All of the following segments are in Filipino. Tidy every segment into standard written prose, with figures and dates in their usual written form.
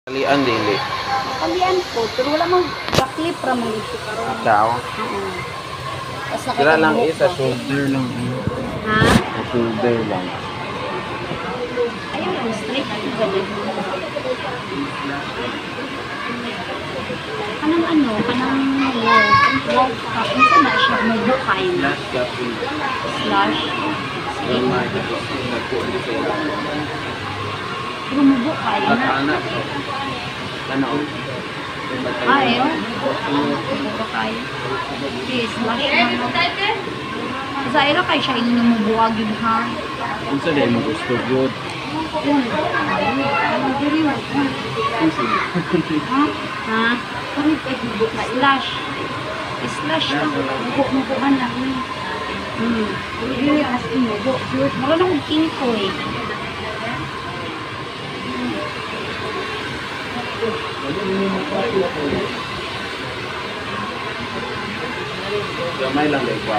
Kalian dili. Kalian po, pero wala mang baklip ra man ito karon. Ikaw. Oo. Tapos Sira lang nakatabuhok isa pa. shoulder lang. Ha? Sa shoulder lang. Ayaw lang straight ako ganun. Kanang ano, kanang wow ka. Kung na siya mabukay. Last couple. Slash. Gamay ko. Nagkuhan sa ila. Pero mabukay na. Anak. Ano? Ayaw. Mabukay. Okay, slash na. Sa ila kay siya inubuwag yun ha. Kung sa dahil mo gusto good. Yun. Ano diri mo? Ha? Ha? Slash. Slash lang. Buko-bukuhan lang. Hindi as in mo. Meron akong kinko eh. Gamay lang dahil kwa.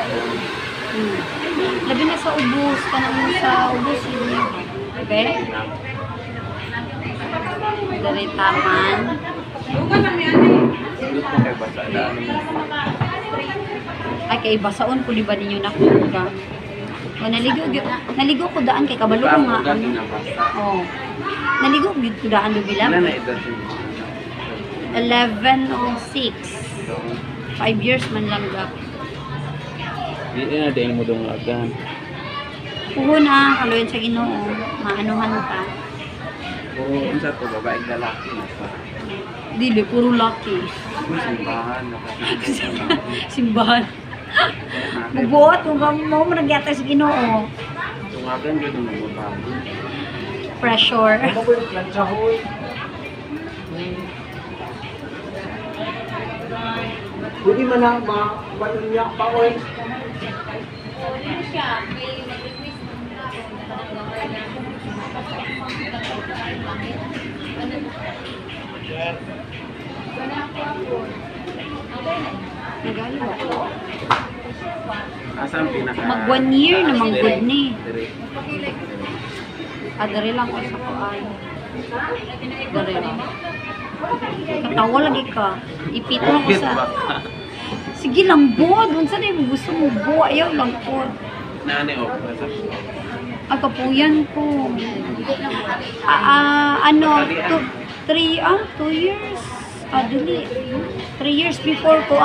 Labi na sa ubos. Kanang sa ubos yun. Okay? Dari taman. Gusto mo kay basa daan. Ay, kay basaon ko di ba ninyo nakuha? O, naligo ko daan kay kabalo ko nga. Gani na basa. Oh. Naligo ko daan do bilang. Ilan na edad mo? 11:06. 5 years man lang gap. Di na dahil mo dong agan. Puho na, kaluyan sa Ginoo. Maanuhan pa. Oo, unsa to babaeng lalaki na sa Dili, puro lucky. simbahan Simbahan. Bubuot, kung mo mo nagyata sa Ginoo. tungagan gyud mo babae. Pressure. Pwede man na ba niya pa oy. Nagalo ako. Asam pinaka Mag 1 year naman good ni. Dire. Adari lang ko sa kuan. Adari lang. Katawa lagi ka. Ipit mo ko sa... Sige lang, bod. Unsa na yung gusto mo, bo. Ayaw lang po. Nani og sa Ay, kapuyan ko. Ano, 2 years. Dali. 3 years before ko,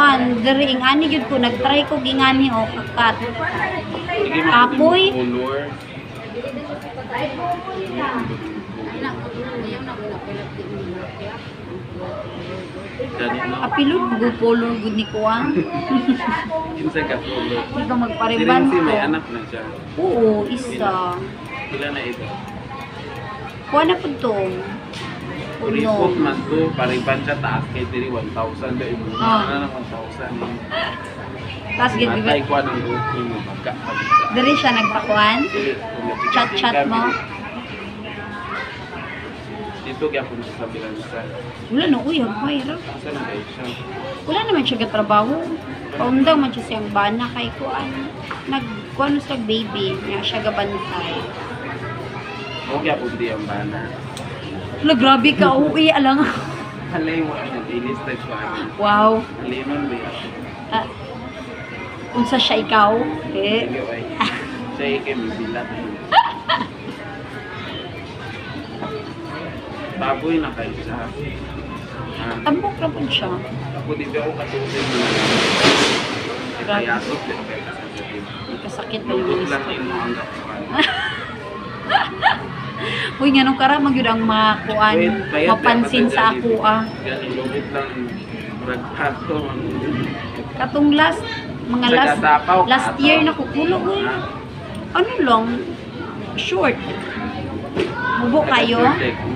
dari ingani yun ko. Nag-try ko gingani o kakat. Kapoy. color. Dani no. Apilod, good color, good ni ko Kinsa ka color. Hindi ka magpariban Si may ko. anak na siya. Oo, isa. Pila na ito. Kuha na po ito. Report man to, pariban siya taas kay diri 1,000 dahil mo na ng 1,000. Tapos gid Matay ko ng grupo mo magka. Dari siya nagpakuan. Chat-chat mo. Dito kaya po sa bilansa. Wala no, uy, hagpahirap. Asa na kayo siya? Wala naman siya katrabaho. Paundaw man siya siyang bana kay kuan. Nagkuan sa baby. Nga siya gabantay. O kaya po di ang bana. Wala, grabe ka. Uy, alang. Halay mo ang inis na ko. Wow. Halay nun ba? Ah, unsa siya ikaw? Eh. Sige ay. Siya ikay bibilat. Baboy na kayo sa Tambok na po siya. ako di ba ako katusin mo na kaya asok din kayo kasasabi. Kasakit ba yung Lugod lang minister? yung mga anggapan. Uy, nga nung kara magyud ang makuan, mapansin sa ako Ganun, lugod lang ragpato. Katong mga Sa last Gatapaw, year na kukulo uy. Ano lang, short. Mubo kayo?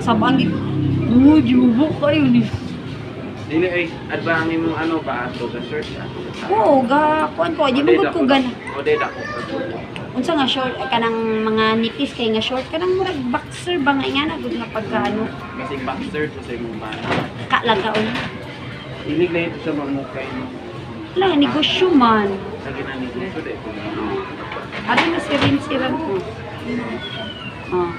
Sabang uy, mubo kayo ni. Dili ay adbangin mo ano ba ato sa shirt ato. Oo, kuan ko, di mo ko gana. O de dako. Unsa nga short kanang mga nipis kay nga short kanang murag boxer ba nga ingana gud nga pagkaano. Kasi boxer to sa imong bana. Ka lang ka uy. Ilig na ito sa mamukay mo. Wala negosyo man. Sa ginani gusto de ko. Ano na si Rin ko. Oh.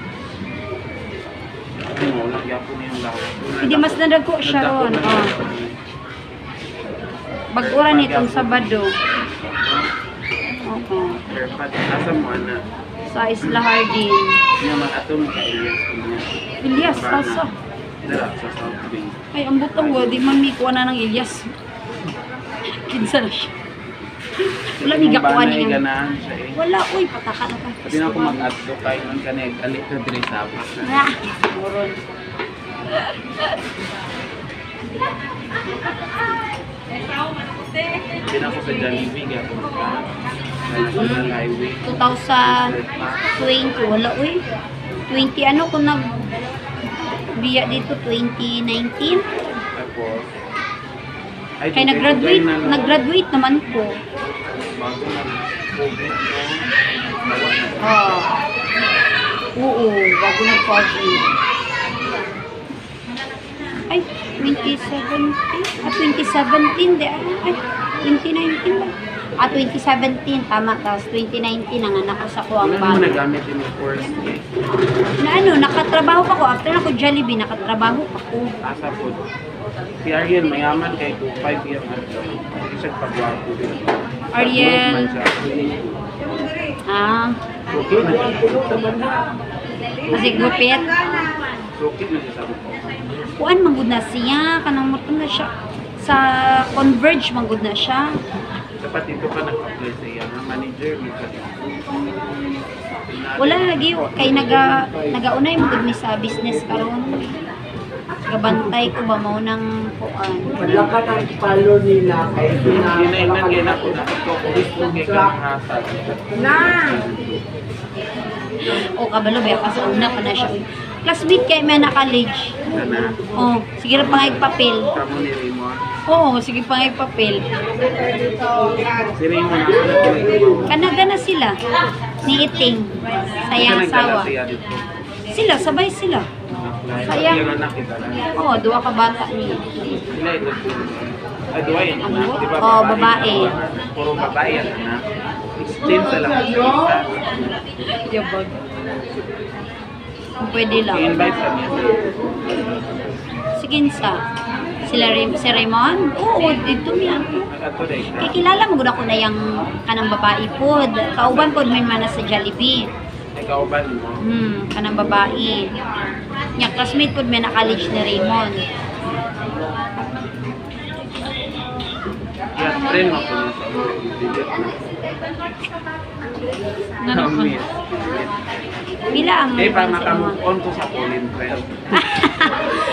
Kasi mo, nagyapon niya yung lawas. Hindi mas nadagko siya ron. Oh. Bag-ura nitong Sabado. Oo. Airpad, asa mo na. Sa Isla Hardin. Niya mag-atong ka Elias. Ilyas, asa. Dala, sa South Bay. Ay, ang butang wa, di man mi kuha na ng Ilyas. Kinsa na siya. Wala mi gakuha Kung niya. ganahan siya eh. Wala, uy, pataka na ka. Pwede na ako mag-adto kayo ng kanig. Alit na diri sa apas. Ah, moron. Pwede na ako sa Jollibee. Kaya ako sa National Highway. 2020, wala, uy. 20, ano kung biya dito, 2019? Tapos, Kaya nag-graduate naman ko. Bago na COVID no. Bawa na. Oo. Oo, bago nag-COVID. Ay, 2017? Ah, 2017, di ay, 2019 ba? Ah, 2017, tama. Tapos 2019, ang anak ko sa kuwang Ano mo bago. nagamit yung course eh? Na ano, nakatrabaho pa ko. After na ko Jollibee, nakatrabaho pa ko. Asa po. Si Ariel, mayaman kay 2-5 years na siya. Hindi siya pagwapo din. Ariel. Man siya. Ah, Okay na siya. kasi gupit. Okay na siya sa buko. Kuan manggod na siya, kanang moto na siya. Sa Converge manggod na siya. Dapat dito ka nag-apply sa iya. Ang manager, may siya. Wala lagi kay nagaunay manggod mi sa business karon. Gabantay ko ba mao nang kuan. Paglakat ang palo nila kay Ginainan kaya na ako nakapag-focus ko kay Kanghasal. O kabalo ba kasi una pa na siya. Uy. Classmate kay may na college. Sana. Oh, sige ra pangay papel. Kamo ni Raymond. Oo, sige pangay papel. Si Raymond ako na pinag-ibaw. Kanaga na sila. Ni Iting. Sayang asawa. siya dito. Sila, sabay sila. Sayang. Yung anak kita lang. Oo, duwa ka bata niya. Sila ito. Ay, duwa yung anak. Di ba Oo, babae. Puro babae ang anak. Exchange na lang. Isa. Yabag. Kung pwede lang. I-invite sa niya. Sige sa. Si Raymond? Oo, dito niya. Ato rin. Kaya kilala mo ako na yung kanang babae po. Kauban po may mana sa Jollibee. Ikaw ba mo? Kanang babae. Nya classmate po may na college ni Raymond. Kaya friend mo ko niya sa bibit na. Miss. Bila ang Eh, para makamove on ko sa Pauline Trail.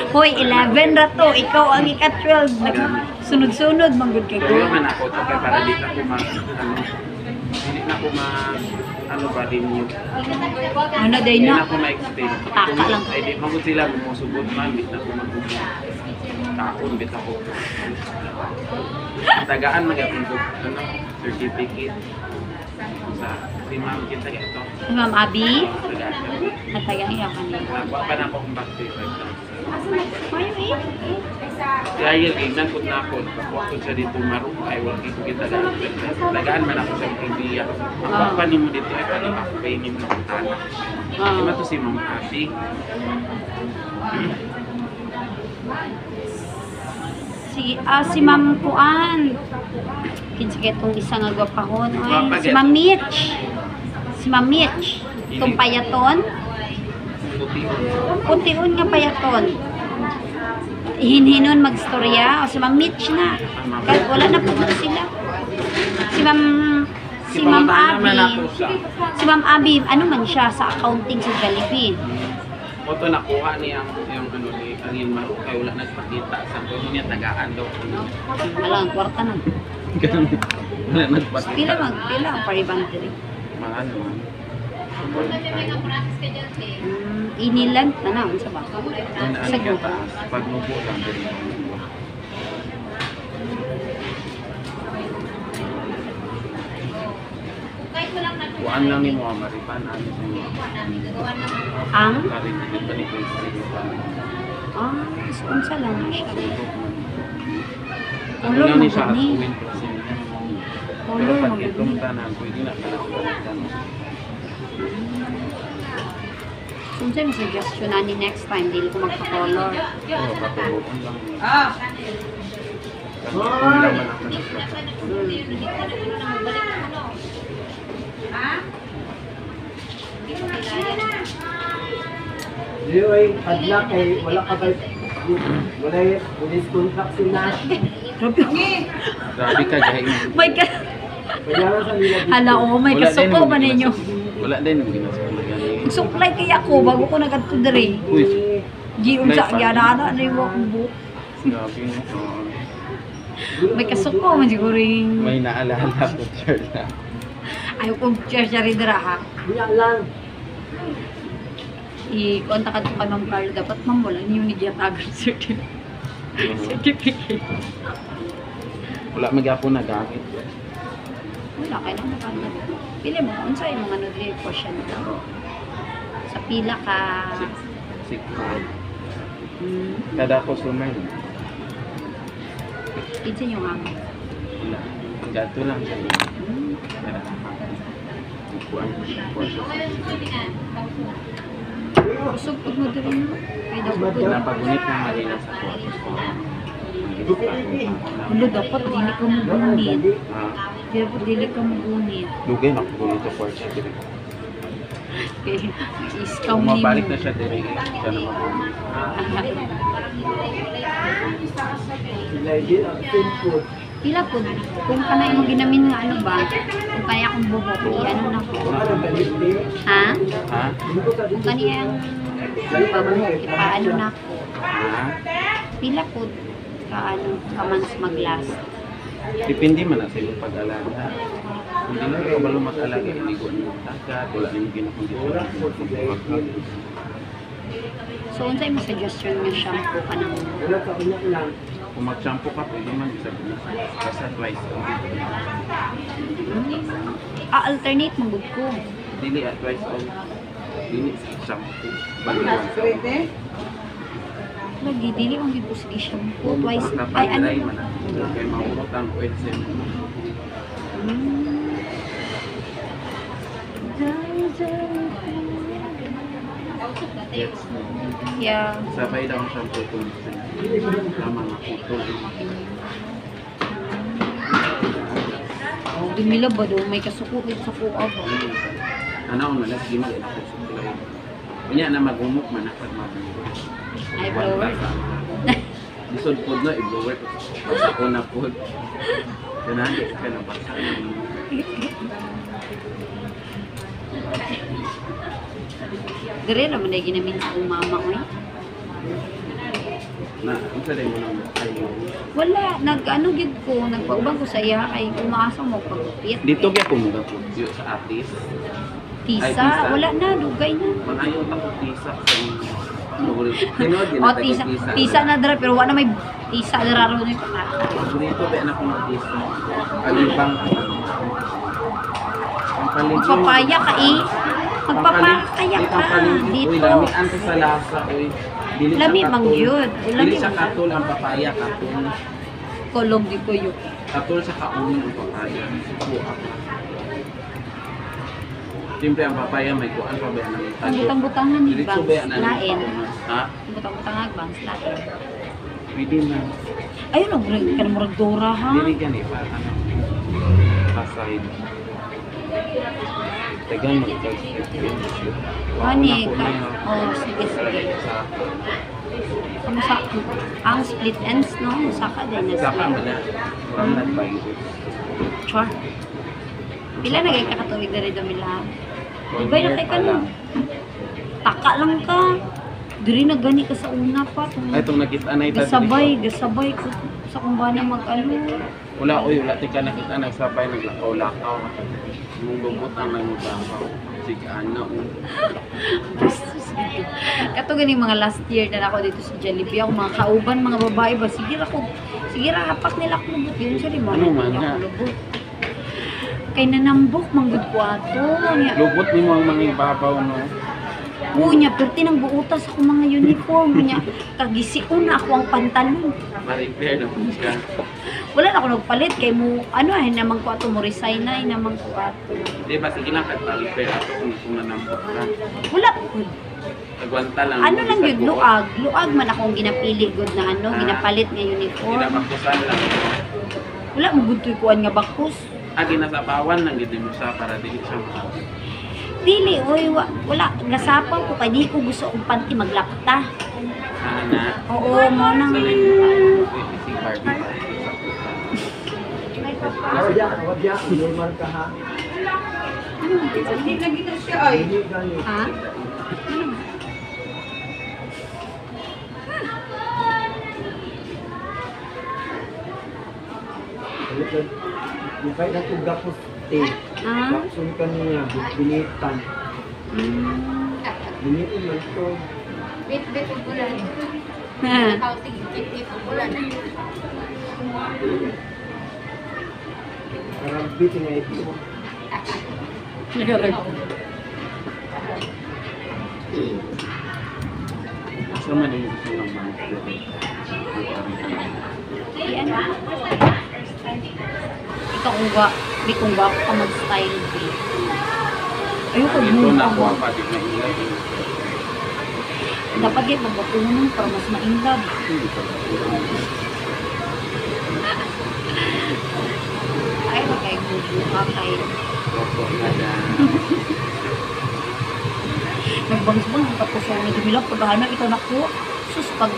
Hoy, 11 ra to. Ikaw ang ika-12. Sunod-sunod, manggod ka Pero ko. yun man ako to kaya para di na ko hindi na ko ano ba din yun. Ano day Hindi na? na ko ma-explain. Taka lang. Ay di magod sila musugod man, di na ko magugod. Kaon bit ako. Tagaan magyapon ko ano, certificate sa si ma'am kita ito. Si Ma'am Abby? Tagaan. Natagang iya kanina. Nakuha pa na ako kung back to you. Mayo eh. Si Ariel, gignan ko na ako. Nakuha ko siya dito marong ay wag ko kita tagaan man ako sa idea. Ang papa ni mo dito ay pali-akpay ni mo ng tanak. Di to si Ma'am Abby? Si Ma'am Kuan. Kinsa itong isa nga gwapahon. Ay, si Ma'am Mitch. Si Ma'am Mitch. Itong payaton. Kuntiun nga payaton. Hinhinon magstorya. O si Ma'am Mitch na. Kahit wala na po sila. Si Ma'am Abby. Si Ma'am Abby, ano man siya sa accounting sa Jollibee. Oto nakuha niya yung ano ni Ariel Maru kay wala nagpakita sa kuno niya tagaan daw. Alang, kwarta na. Wala nagpakita. Pila ang paribantry. Mga ano. Inilan, tanaw, sa ba? Sa group. Pagnubo lang din. Kuan lang ni mo Maripan ano sa inyo. Ang? Kari din ba ni Maripan? Unsa lang na siya. Ano Ulo lang mo ni siya at gani. 20%. Ulo Pero mo pag gani. itong tanan, pwede na ka na. Kung sa'yo, suggestion na ni next time, dili ko magpa-color. Oo, patubukan lang. Ah! Kung lang man ako Di ay, padla kay wala ka ba wala yung police contract si Nash. Grabe ka, gahing. My God! Kaya nga sa nila dito. Hala, oh, may kasuko ba ninyo? Wala din yung ginasama gani. Suklay kaya ako, bago ko nagadto dere. Uy, Giun sa gyana na yung akong buhok. grabe mo. May kasuko man siguro yung... May naalala ko, sir na. Ayaw kong cherry dira ha. Wala lang. I-kontak ka ka ng Carl. Dapat mamulan yung nidiyatagan certificate. Wala magyapon na gamit. Wala, kailangan makanda. Pili mo, kung sa'yo mga nagre portion lang. Sa pila ka... Six. Hmm. Kada customer. Kinsa yung hama. Wala. Gato lang siya. Hmm. Kada kuan portion. Kusog pag mo dito mo. Ay, dapat ko. Napagunit ng Marina sa portion. Wala, dapat dili ka mo gunit. Ah, Dapat dili ka mo gunit. lugay na ko dito portion dire. Iskaw Kung ni mo. mabalik na siya dire, siya na magunit. Sila din ang food. Pila po, kung kanay mo ginamin nga ano ba, kung kaya akong buhok, i-ano na ko. Kung ano galit eh. Ha? Ha? Hindi ko sa Kung kaniyang pabuhok, ipaano na ko. Ha? Pila po, kaano, kamans mag-last. Depende man na sa iyong pag-alaga. Kung di lang ikaw balo mag-alaga, iligon mo tagat, wala na yung ginakondisyon. So, unsay mo suggestion nga shampoo ka nang wala ka unya lang. Kung mag-shampoo ka, pwede man sa bilis. Basta twice a week. alternate magud ko. Dili at twice a week. Dili sa shampoo. Bali once a week. Lagi dili ang gid ko sige shampoo Kung twice. basta Ay ano? pag-dry man na. Kaya maurot ang oil sem. Yes. Yeah. Sabay daw ang shampoo kung tama nga putol. Dumila ba do may kasuko sa kuha ba? Ano ang malas di mag ina ko sa Unya na magumok man pag mabulok. Ay blower. Lisod pod no i-blower ko. Basta ko na pod. Kanang ka na basta. Dire naman na ginamin sa akong mama ko. Na, ang sa mo nang kayo. Wala, nag-ano gid ko, nagpaubang ko sa iya kay umaasa mo pagupit. Dito kaya kumuga po sa artist. Ay, Tisa, tisa. wala na, dugay na. Mangayo ako tisa sa inyo. Tinod din O, tisa na dara, pero wala may tisa dara ron ito. Dito ba na kung tisa. Alibang Magpapaya ka eh. Magpapaya ka. Uy, Dito. lami ang sa lasa. Uy, dili siya Lami katul. mang yun. Lami Dili siya mang- katul ang papaya. Katul. Kolong di ko yun. Katul sa kaunin ang papaya. Buak. Siyempre ang papaya may kuan pa ba ng Ang butang-butangan ni Diretso Bangs ba yan ang lain. Ha? Ang butang-butangan Bangs lain. Pwede na. Ayun, nag-ring ka na murag Dora ha. Dili gani pa ano. Aside. Tagan mag-experience. Ani ka. Oh, sige, sige. Ang sa ang split ends no, saka din na Saka split. man na. From that virus. Char. Pila na kay kakatuwig na rin dumila. Ibay na kay ka no. Taka lang ka. Diri na gani ka sa una pa. Ay, itong nakita na ito. Gasabay ko sa kung ba na mag-ano. Wala, uy, wala tika nakita. Nagsabay, naglakaw-lakaw. Nung lubot ang nangutakaw. Sige, ano. Kato gani mga last year na ako dito sa Jollibee. Ako mga kauban, mga babae ba. Sige ra hapak nila ako lubot. Yun siya rin mga Ano man, ha? lubot. Kay nanambok, manggod ko ato. Lubot ni mo ang mga ibabaw, no? Unya, perti nang buutas ako mga uniform niya. Kagisiun na ako ang pantalon. Ma-repair na po siya. Wala na ako nagpalit kay mo ano ay naman ko ato mo resign na naman ko ato. Di ba, sige lang, kahit ma-repair ako kung nanambot ka. Wala ko. Nagwanta lang. Ano lang yun, luag. Luag man akong ginapili good na ano, ginapalit nga uniform. Ginabakusan lang. Wala mo good kuan nga bakos. Ginasapawan lang gid mo siya para dili siya mo. Dili, oy, wala. Gasapaw ko kay di ko gusto ang panty maglapta. Na. Oo, mo nang... Si Barbie. Awad ya, normal ka ha. Hindi lagi na siya ay. Hindi gani. Ha? Yung kahit na itong gapos Ah? gapson ka niya, binitan. Binitin man ito. Bit-bit ang ulan. Ha? Housing, bit-bit ang ulan. Parang bitin nga ito. Asa man yung gusto ng mga Yan. Ikaw kung ba ako ka mag-style. Ayoko Ito move na ako. kuha pa di na ilan. Dapat yan, magbapunan para mas ma-inlove. Ay, magkay-gubo ka kay... Nagbangs-bang, tapos yung medyo bilang paghahanap ito na ko. Sus, pag...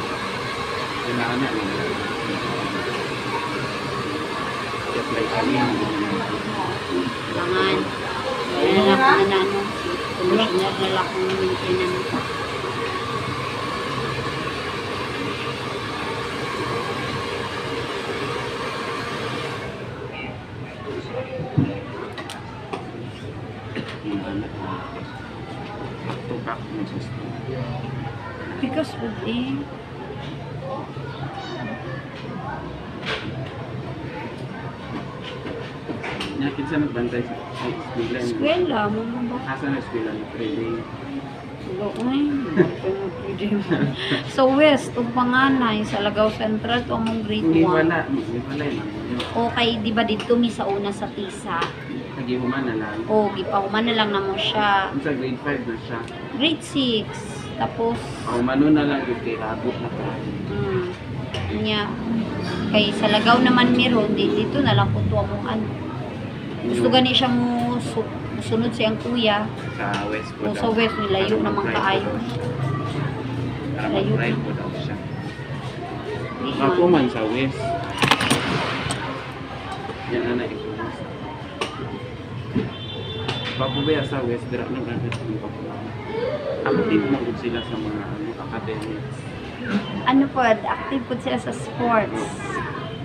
Kinaanak mo. Just like alin. Kailangan. Ayan na ako na ano. Commissioner na lang kung maintenance. Yung anak mo. Tukak mo gusto. Because with the... Nakin sa nagbantay sa eskwela. Eskwela, mo ba? Asa na eskwela ni Friday? So West, itong panganay sa Lagaw Central, ito among grade 1. Hindi wala yun. Okay, di ba dito mi sa una sa TISA? Nagihuman na lang. O, gipahuman na lang namo siya. Sa grade 5 na siya. Grade 6. Tapos, Humano na lang yung kay Rabot na tayo. niya. Kay sa Lagaw naman meron, dito na lang po ito among ano. Gusto gani siya mo sunod siyang kuya. Sa West po O sa West, nilayo naman kaayo. Para Layo. mag-drive po daw siya. Di Ako man. man sa West. Yan na ito. Papubaya sa West, dira nang agad yung papubaya. Active mo po sila sa mga academics. Ano po, active po sila sa sports.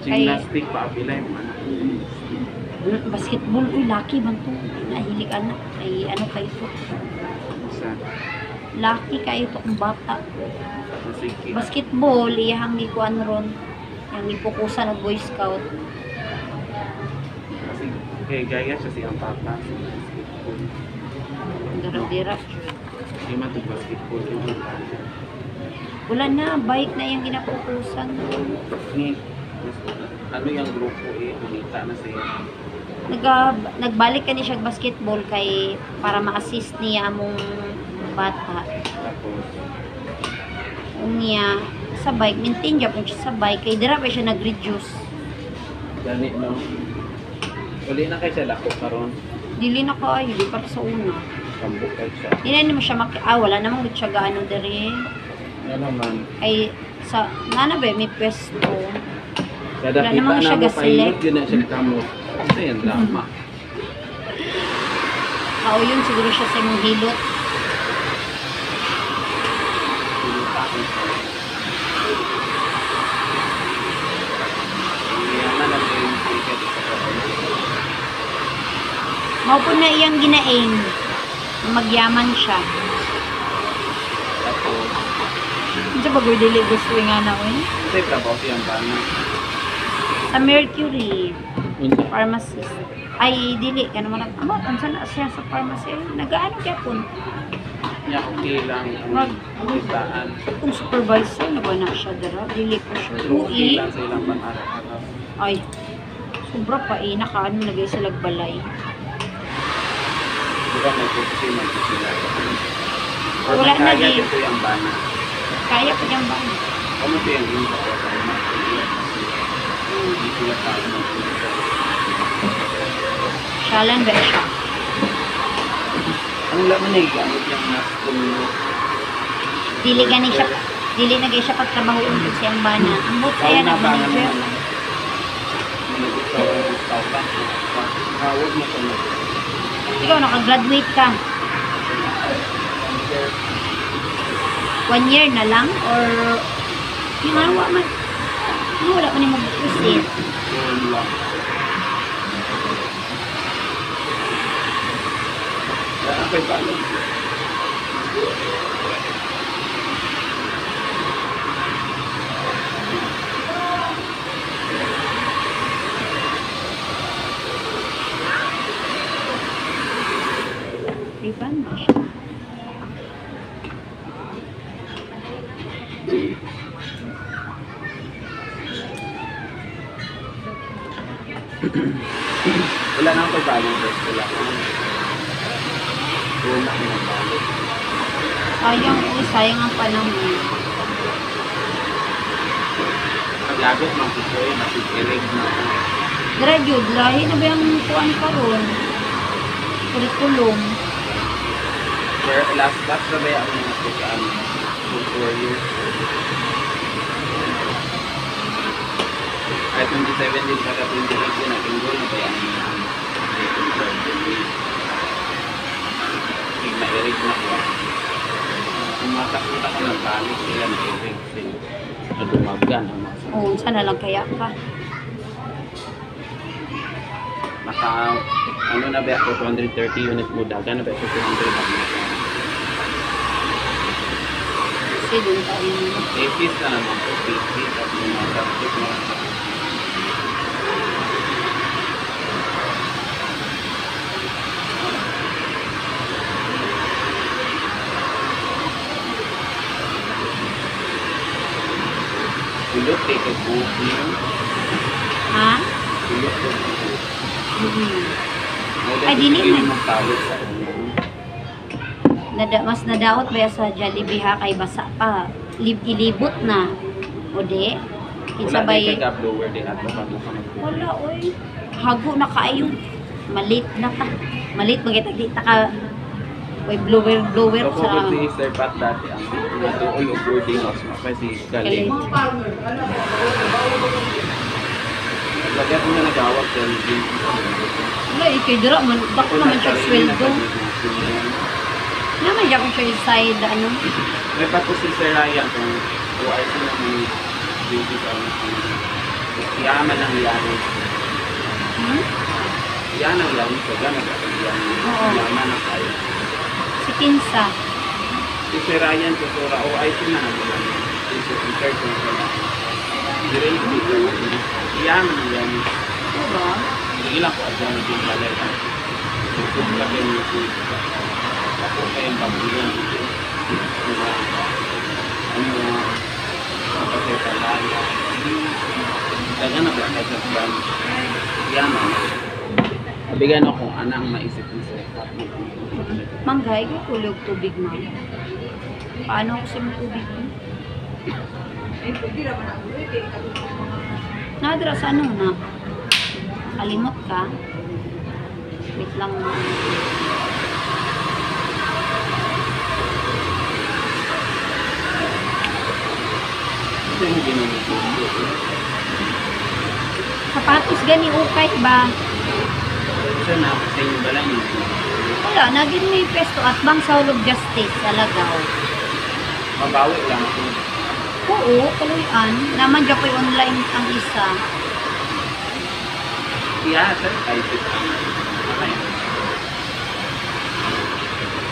Kay- Gymnastic pa, apilay mo anak. Basketball, uy, lucky man to. Nahilig anak. Ay, ano kayo to? Sa Lucky kayo to kung bata. sige. Basketball, iyahang gikuan ron. Yung ipukusan ng Boy Scout. Kasi kay gaya siya siyang papa. Dira-dira. Hindi man ito basketball yung papa. Wala na, bike na yung ginapukusan. Ni ano yung grupo kumita na siya. Nagbalik ka ni siya basketball kay para ma-assist niya among bata. Tapos Niya sa bike, maintain niya po siya sa bike. Kay dira pa siya nag-reduce. gani no. Uli na kay siya lako karon. Dili na kayo, di pa sa una. Kambok kay siya. Hindi na naman siya wala namang siya gaano diri. Ano naman. Ay, sa, nana ba, may pwesto. Kada Wala kita namang siya na mo ga-select. painot yun na siya kamo. Ito yung drama. Kao yun, siguro siya sa imong hilot. Maupo na iyang ginaing. Magyaman siya. Tapos, Sa bagoy dili gusto nga na eh. ito yung trabaho siyang bana. Sa Mercury, Unsa? pharmacist. Ay, dili ka naman. Amo, unsa na siya sa pharmacy? Nagaano kaya po? Niya okay lang ang kitaan. Kung supervisor, na ba na siya dara? Dili ko siya. Pero okay UI. lang sa ilang pang-araw-araw. Ay, sobra pa eh. Nakaano lagay sa lagbalay. Di ba may kursi, may sila. Or Wala na kaya din. ito yung bana. Kaya pa dyan ba? Ano ito yung insa ko? Hindi sila sa ano. Shalan ba siya? Ang laman na gamit yung nas kumulo. Dili gani siya, dili na gani siya pagtrabaho yung siyang bana. Ang buot kaya na manager. Huwag mo ito na. Ikaw, nakagraduate ka. 1 year na lang? Or, yung ano, wala man. Ano, wala pa ni mag-proceed. Ako'y palo. Diba na siya? Wala na ako palo. Wala na. Wala na palo. Sayang po, sayang ang panahon. Paglagot ng pusoy, nasikirig na. Graduate, lahi na ba yung kuhan karon? Curriculum. Last batch na ba yung mga pusoy? 4 years. Kahit 2017 sa 2018 na tinggol na ba yung nairig na ko. Kumatak-utak ko ng balik sila nairig sila. Nadumagan ang mga Oo, sana lang kaya ka. naka ano na ba ako 230 unit mo dagan na ba ako 200 Kasi doon tayo nila. APs na naman ko APs at mga subject na Kulot eh, kay buhok niyo. Ha? Kulot ko buhok. Ay, dili man. Magtawid sa inyo. Mas nadaot ba sa Jollibee ha kay basa pa. Ilibot na. O di? Wala Insabay. din kay blower din at baka mo ka Wala, oy. Hago na kayo. Malit na ta. Malit, magkita-kita ka. Oy, blower So, sa... kung si Sir Pat dati, ang all of boarding house mo, pa si Galing. Lagyan ko na nag-awag sa Galing. Wala, ikay dira. Bako naman siya sweldo. Naman siya kung siya side, ano. May pa po si Sir Ryan kung OIC na may duty sa ano. Yaman ang yaman. Hmm? Yan ang yaman. So, gano'n ka Oo. yaman ang kayo. Si Kinsa. Si Sir Ryan, kusura, OIC na naman. Si Sir Ryan. Direct dito naman. Yaman ang yaman. Diba? Ilang ko at yung yung balay ka. Kung lagay mo yung ako kayong pagbilan dito. Diba? Ano ang pagkakalaga. Daga na ba kahit sa plan? Yaman. Sabigan ako kung anang maisip mo sa Manggay, kay kulog tubig mo. Paano ako sa tubig mo? Nadra sa ano na? Kalimot ka? Wait lang. Ito yung ginamit ko. Sapatos gani ukay ba? Ito na ako sa inyo balay niyo. Wala, naging may pesto at bang sa Hulog Justice sa Lagaw. Mabawi lang ako. Oo, kaluyan. Naman dyan po yung online ang isa. Yeah, sir. Ay, ito. Okay.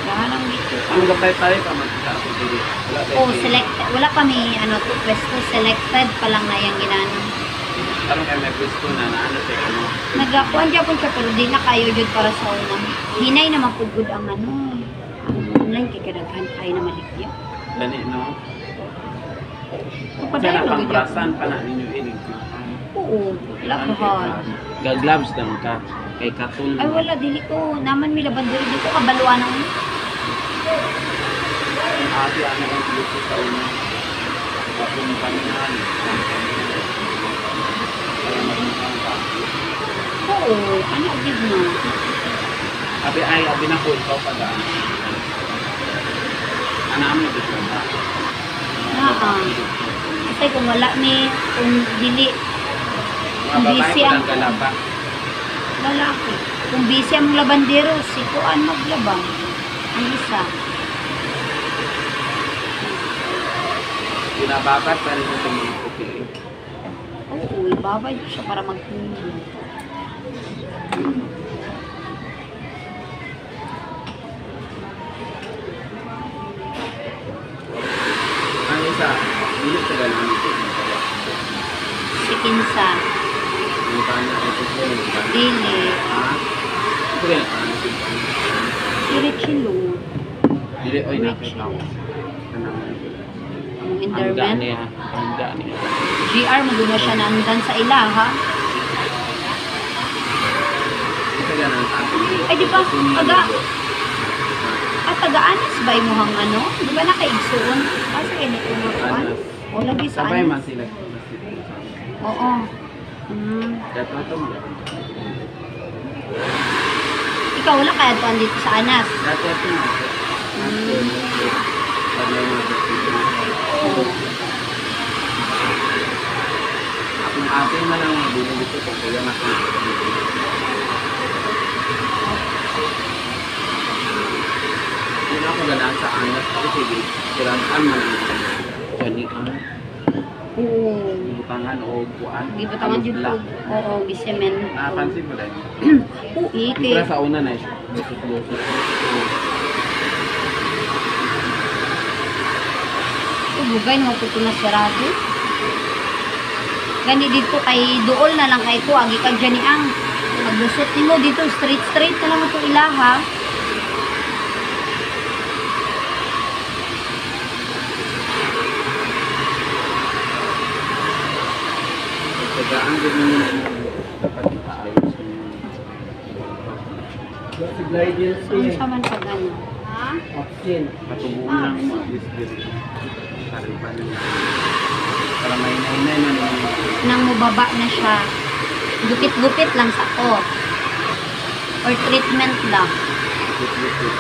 Lahat lang dito. Ang gapay tayo pa magkakaroon ko dito. Wala tayo. Oh, selected. Wala pa may ano, to pwesto. Selected pa lang na yung ginano. Parang kaya may gusto na ano sa ano. Nagakuan dyan po siya pero di na kayo dyan para sa unang. Hinay na mapugod ang ano. Ang online kay kadaghan kayo na maligya. Gani, no? Kapag Sana na pang dyan. brasan pa na ninyo inig. Oo, labahan. Gag-gloves lang ka. Kay Katul. Ay wala, dili ko. Naman may labanderi dito. Kabaluan ng Ang ate, ano ang dito sa una. Kapag kanihan. Kaya magmukang kapi. Oo, ano agad mo? Abi ay, abi na po, ikaw pa daan. Anami dito ba? Kasi kung wala ni, kung dili, Mga Ang babae busy ko ang- lang galaba. lalaki. Kung busy ang labandero, si Kuan maglaba. Ang isa. Binababat pa rin ito mga puti. Oo, ibabay siya para magtulog. Ang isa, hindi sa ganun ito. Si Kinsa. Yung kanya, ito po yung kanya. Dili. Ha? Ito rin, ano ito? Si Richie Lu. Dili, oy, nakita ko. Ang Handa interment. niya. Handa niya. GR, maguna siya nandan sa ila, ha? Ito ganun sa akin. Ay, di ba, taga-anas ba yung muhang ano? Di ba nakaigsuon? Kasi kayo nito mga kuan? O, lagi sa Sabay man anas. sila. Oo. Dato ito mo. Ikaw, wala kaya tuan dito sa anas? Dato ito mo. Sabay mo ito. Akong ate man ang binili dito kung kaya nakita. Hindi na ako ganaan sa anas. Kasi kiraan man ang gani ang Oo. butangan o buwan. Di ba tangan dito? Oo, gisemen. Napansin mo dahil. Uy, Siyempre sa una na siya. Lusot-lusot. Bugay no ko na sarado. Gani dito kay duol na lang kay ko agi kag jani ang maglusot nimo dito straight na lang ito ilaha. Tagaan din mo na dapat ipaayos mo. Si Glidel Saan sa man sa gani? Ha? Oxin. Patubuan lang mo at least dito. Karipan na. Para may nainay na naman. Nang mubaba na siya. Gupit-gupit lang sa ko. Or treatment lang. Lupit-lupit.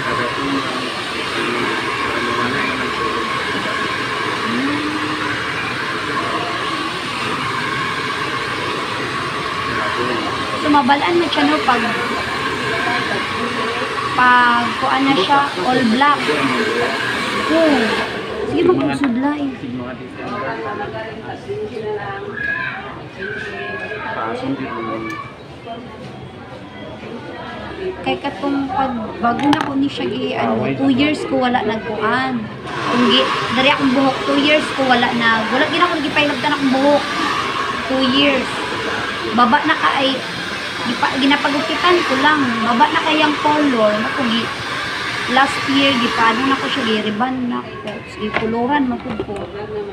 Para kung ano na naman siya. Sumabalaan na siya no pag kuan na siya all black. Oo. Sige magpusudlay. Mga December. Pasong din mo. Kay katong pag bago na ko ni siya gi ano 2 years ko wala nagkuan. Kung dari akong buhok 2 years ko wala gina ko gipailabtan akong buhok 2 years. Baba na ka ay ginapagupitan ko lang. Baba na kayang color nako last year gipano na ko siya gi-ribbon na ko. Sige kuluran man ko.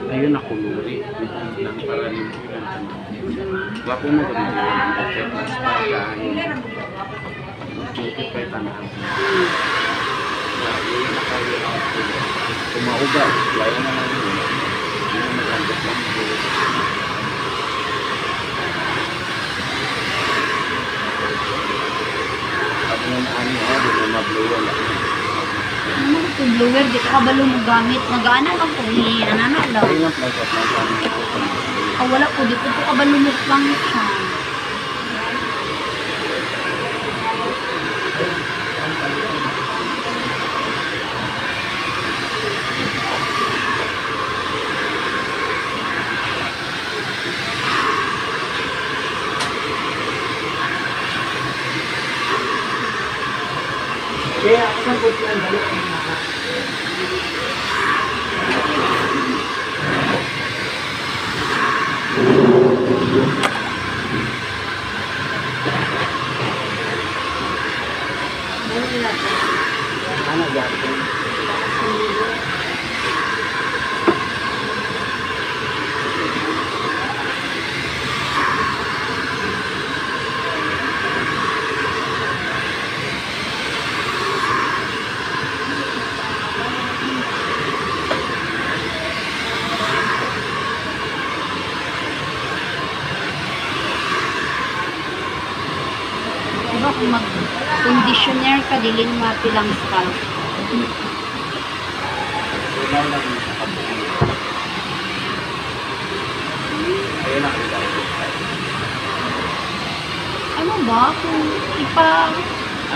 Ayun ako luri. Lang para rin. Wapo mo kami yung effect na style. Multiply tanahan. Kumauga. Laya na lang yun. Hindi na magandang lang. At nung ano, di mo mabluwa lang. Ano ko blower di ka kabalo mo gamit. Nagaana lang ko ni anana lang. Ingat lang sa tanahan. Wala ko di ko kabalo mo gamit siya. Kaya ako sa puti ang balik ang mga. Ano yan? kung mag-conditioner ka, dili mo mapilang scalp. Ilaw lang yung nakabuhin. Ayun na, ilaw. Ano ba? Kung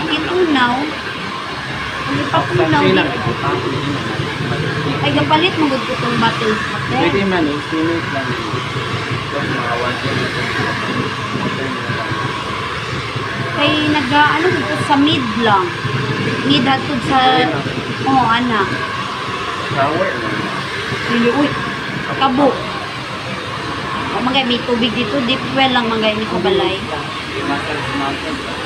itunaw, kung ipapunaw Kasi lang, dito. iputang ko din naman. Ay, kapalit mo gud ko itong bottle Pwede water. man, infinite lang yun. Ito, mga 1 na ito. Kay ano dito sa mid lang. Mid hatod sa, ana. Shower na. Dili, uy, kabo. O magay, may tubig dito, deep well lang magay ni sa balay. Massage.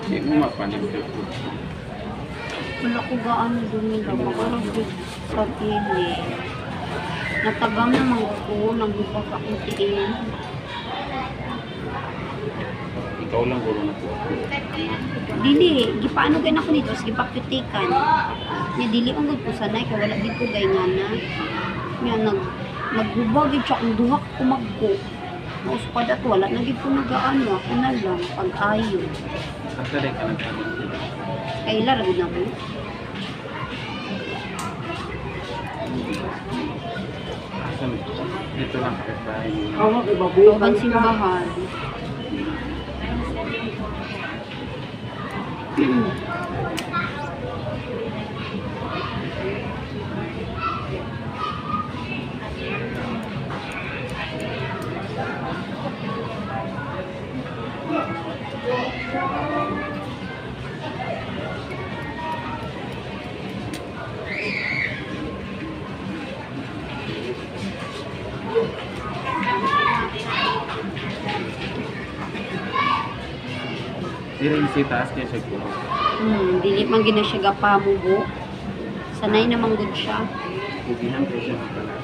Hindi mo mapanipid po. Wala ko gaano dumi lang. Makarang sa pili. Natagam naman ko, nagbukas akong tiin. Ikaw lang guro na po. Dili, gipaano gay ako dito, sige pakutikan. Nya dili ang gud ko sanay kay wala dito gay nga na. Nya maghubag gid siya kung duha ko magko. Mas pa dato wala na gid ko nagaano, ako na lang pag-ayo. Actually, ka lang panipid. Kay ila ra gud na mo. Dito lang kapitbahay mo. Ako, ibabuyo Ang simbahan. Dili si taas niya siya guro. Dili man gina siya gapamugo. Sanay naman gud siya. Pugihan ko siya pala.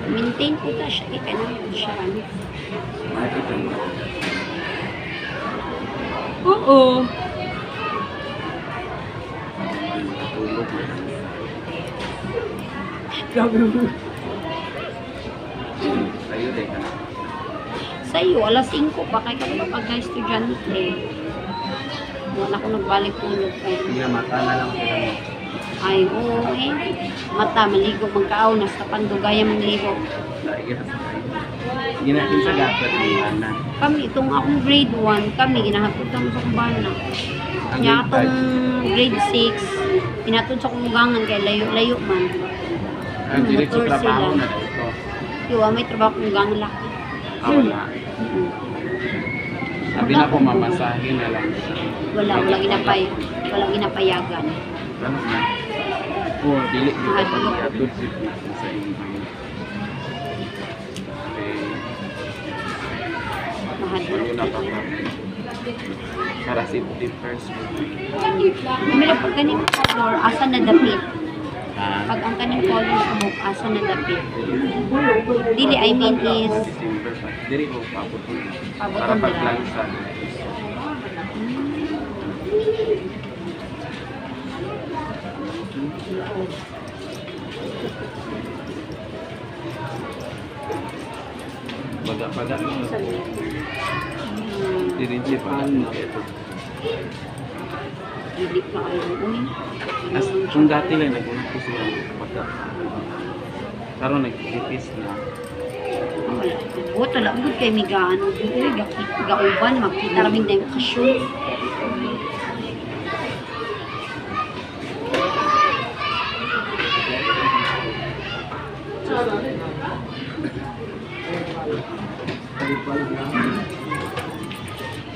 Maintain ko ta siya, kaya na siya. Makikita mo. Oo. Tulog na. Grabe mo. Tayo din ka na. Sa'yo, alas 5 pa, kaya ka wala pagka-estudyante. Wala ko nagbalik tulog kayo. Sige, mata na lang sila mo. Ay, oo eh. Mata, maligo, magkaaw, nasa pandugaya maligo. Lagi na sa tayo. Ginahin sa gapet ng mana. Kami, itong akong grade 1, kami, ginahaputan sa kumbana. Ang Kaya grade atong grade 6, pinatod sa kumugangan kay layo-layo man. Ang diretso motor trabaho sila. na dito. Yung may trabaho kumugangan laki. Wala. Sabi na ko mamasahin na lang siya. Wala ginapayagan. Ano na? Oo, dili dito Mahal. pa niya. Tudsit na sa inyo. Okay. Mahal. Ayun na pa pa. Para safety first. May pag kaning color, asa na dapit. Ah, Pag ang kaning color sa book, asa na dapit. Dili, I mean is, December pa. Dili ko paputin. Paputin Para nila. paglansa. Baga-baga. hmm, Dirinsi pa. Ito. dili ka ayun. As, kung dati lang nag-unang ko siya pagka. Karon nag-tipis na. Wala lang gud kay mi gaano dili gauban makita raming na okasyon.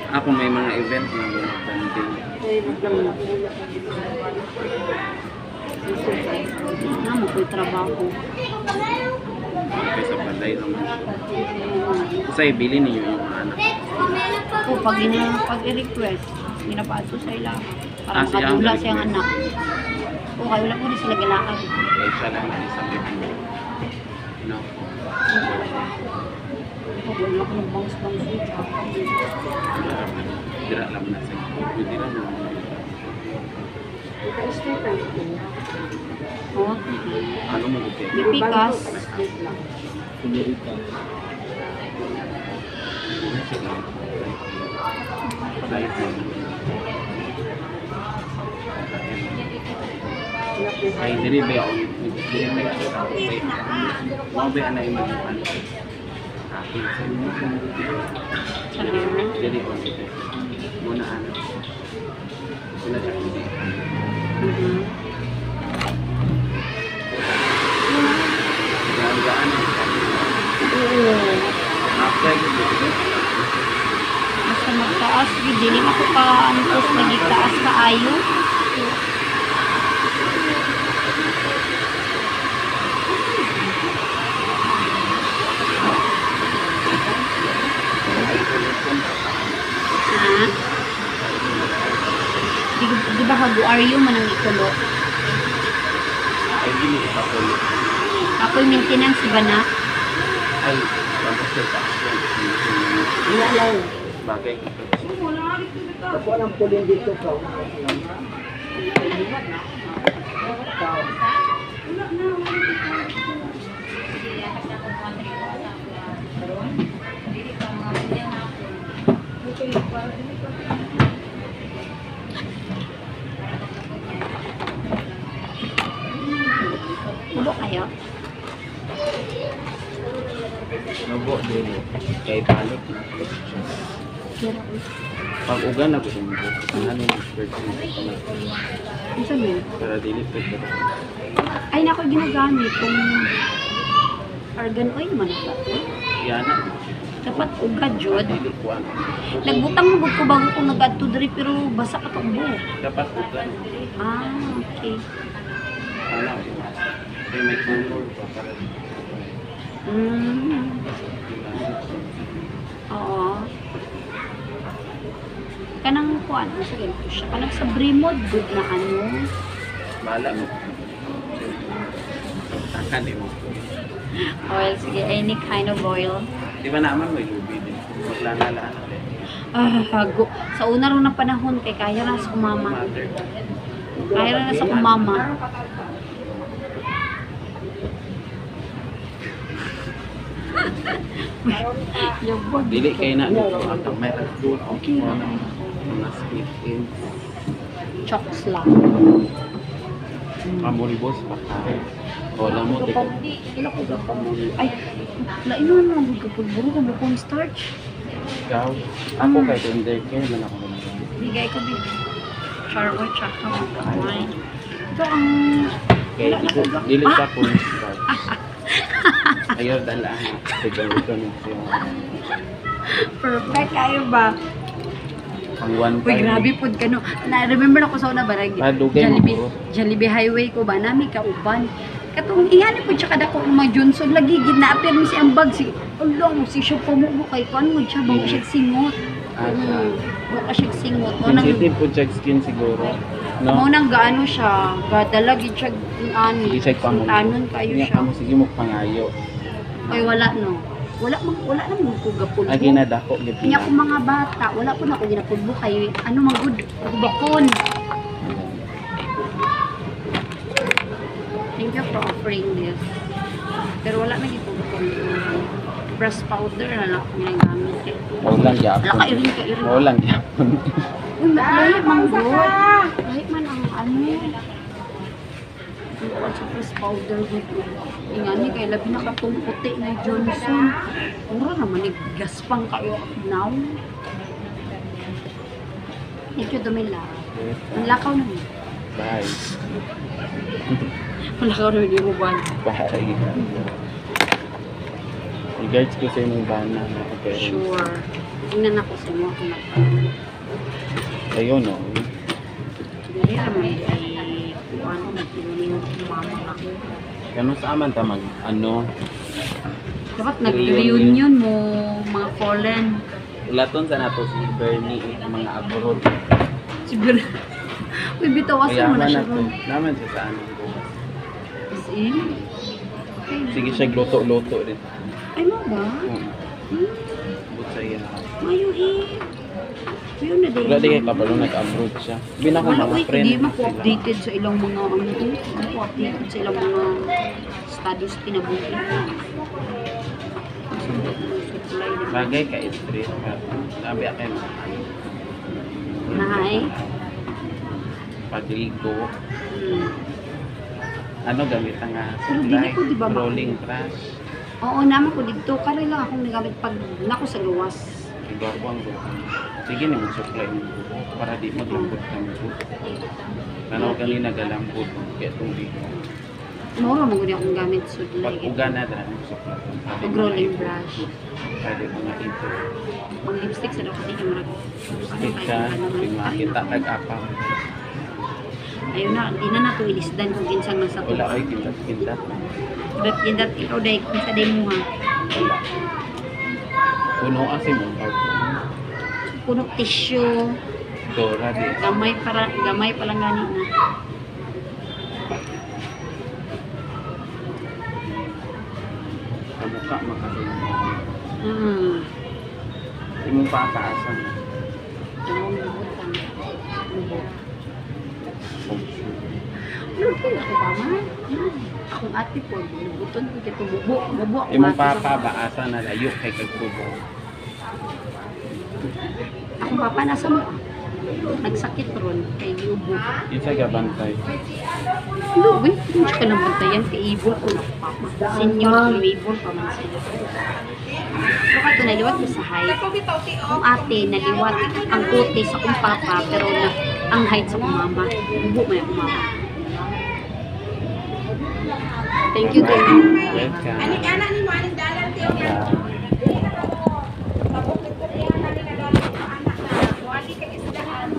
Ako may mga event na banding. Mo ko'y trabaho. Kaysa balay naman siya. Kasi ibili ninyo yung mga anak. O pag i-request, ginapaato sa ila para Ah, siya ang makadula request. siyang anak. O kaya wala ko rin sila galaan. Kaya siya lang na isang bibig. No? O wala ko ng bangs-bangs. Dira lang na sa hindi lang na. O, Ano mo guti? pipikas. Light mo. Ay, diri ba ako? Diri ba ako? Mga ba na yung mga ano? Akin sa inyo. Sa hair. Diri ko. Muna ano. Muna siya. Gaan ang Oo. after the Basta magtaas, dili ako ka antos nagitaas ka ayo. Ha? Di ba hagu-aryo man ang ikulo? ay gini pa ko. Ako'y maintenance ba na? Ay, pagkasal pa. Wala lang. Bagay. Ako ang puling dito ka. Ulo kayo? Nago din. Kay balot na. Pag ugan ako sa mga ano yung expert ko. Ano sabihin? Para dili ko. Ay, na ako ginagamit kung argan oil man ito. Yan na. Dapat ugad jud. Dili ko ano. Nagbutang mo ko bago ko nag-add to diri pero basa ka tong buhok. Dapat ugan. Ah, okay. Ano yung kaya may color pa para Oo. Kanang kuan, sa ganito siya. Kanang sa Brimod, good na ano. bala mo. Takan din mo. Oil, sige, any kind of oil. Di ba naman may lubi din? Maglala-laan. Hago. Sa una rin na panahon, kay kaya na sa kumama. Mother. Kaya na sa kumama. Yabag. Dili kay na dito ang meron doon. Okay. Mga split ends. Chocks lang. Pamulibos pa ka. Wala mo tiko. Wala ko ba pamuli? Ay, lain mo naman ang pulburo kung bukong starch. Ikaw. Ako kay tender care man ako. Bigay ko din. Charwa, tsaka wine. Ito ang... Kay Wala na ko ba? dili ka po start. Ayaw dala. Siguro ito nito. Perfect kayo ba? Ang one Uy, grabe po ka no. Na-remember ako sa una ba? Dugay mo, bro. Jollibee Highway ko ba? Nami kauban. Katong ihani po siya kada ko mga Johnson. Lagi gina-appear mo si ang bag. Si, ulong, si siya pumubo kay kuan mo siya. Bago siya singot. Bago siya singot. Sensitive po check skin siguro. Mo No? nang gaano siya. Gadalagi siya ani. Hindi check pa mo. Tanon kayo Niya siya. kamo sige mo pangayo. Ay wala no. Wala naman ko gapulbo. Agi na dako gid. Kanya ko mga bata, wala po na ako ginapulbo kay ano man good bakon. Thank you for offering this. Pero wala na gito bakon. Brush powder na lang akong nagamit eh. Wala lang gyapon. Wala ka iring ka iring. Wala lang gyapon. Uy, lahi man good. Lahi ano, yung surprise powder dito. Ingani kay labi na katong puti na Johnson. Mura naman ni gaspang kayo now. Thank you, Dumila. Ang lakaw na niya. Bye. Ang lakaw na niya uban. Bye. I-guides ko sa inyong bana. Okay. Sure. Tingnan ako sa inyo kung nagpapalala. Ayun, no? Hindi naman ay kung ano, nagpinunin ng mama ako. Ganun sa aman tamag, ano? Dapat nag-reunion mo, mga fallen. Ilaton sa nato si Bernie, mga abroad. Siguro. Uy, bitawasan mo na siya. to. Naman siya sa anong bukas. As in? Okay. Sige siya luto-luto rin. Ay mo ba? But sa iya. Mayuhi. Yun na din. Wala di kay kapalo nag-abroad siya. Bina ko Wala, mga uy, friend. hindi mako-updated sa ilang mga ano. Mako-updated sa ilang mga status kinabuhi. Supply na. Bagay ka street ka. Sabi akin, Nahay. pagligo. Hmm. Ano gamit nga? Pero dili ko, di ba, Rolling brush. Oo, naman ko dito. Kaya lang akong nagamit pag nako sa luwas. Iba ko ang buko. Sige ni mag-supply mo para di maglambot ka mo. Ano kanina galambot kaya itong dito. Mura mo gudi akong gamit Pag sudlay. uga na dahil mag-supply. Pag rolling brush. Pwede mga ito. Ang lipstick sa daw kasi yung marag. Stick siya, kita tag-apang. Ayun na, hindi na nato ilisdan kung ginsang nasa to. Wala ay kindat-kindat. But kindat ikaw dahil kinsa day mo ha. Wala. Puno kasi mo. Puno tissue. Dora di. Gamay pa lang gani na. Kamukha makasama. Imong papaasan. Tumong lubutan. Lubot. Kung sure. Lubot ako pa man. Akong ate po, lubuton ko kito bubo. Bubo ako. Imong ate ko. papabaasa na layo kay kagtubo. Akong papa nasa mo. Nagsakit ron kay Yubo. Yun sa gabantay. Luwi, hindi ka nang bantayan kay Ibol ko na papa. Senior Ibol pa man sila. So kato naliwat ko sa height. Ang ate naliwat ang puti sa akong papa pero na ang height sa akong mama. Bubo may akong mama. Thank you, Dave. Welcome. Anak ni mo, aning dalan, tiyo niya. Bye-bye. Pabukit ko niya, anak ni dalan, anak na. Wali ka isdahan.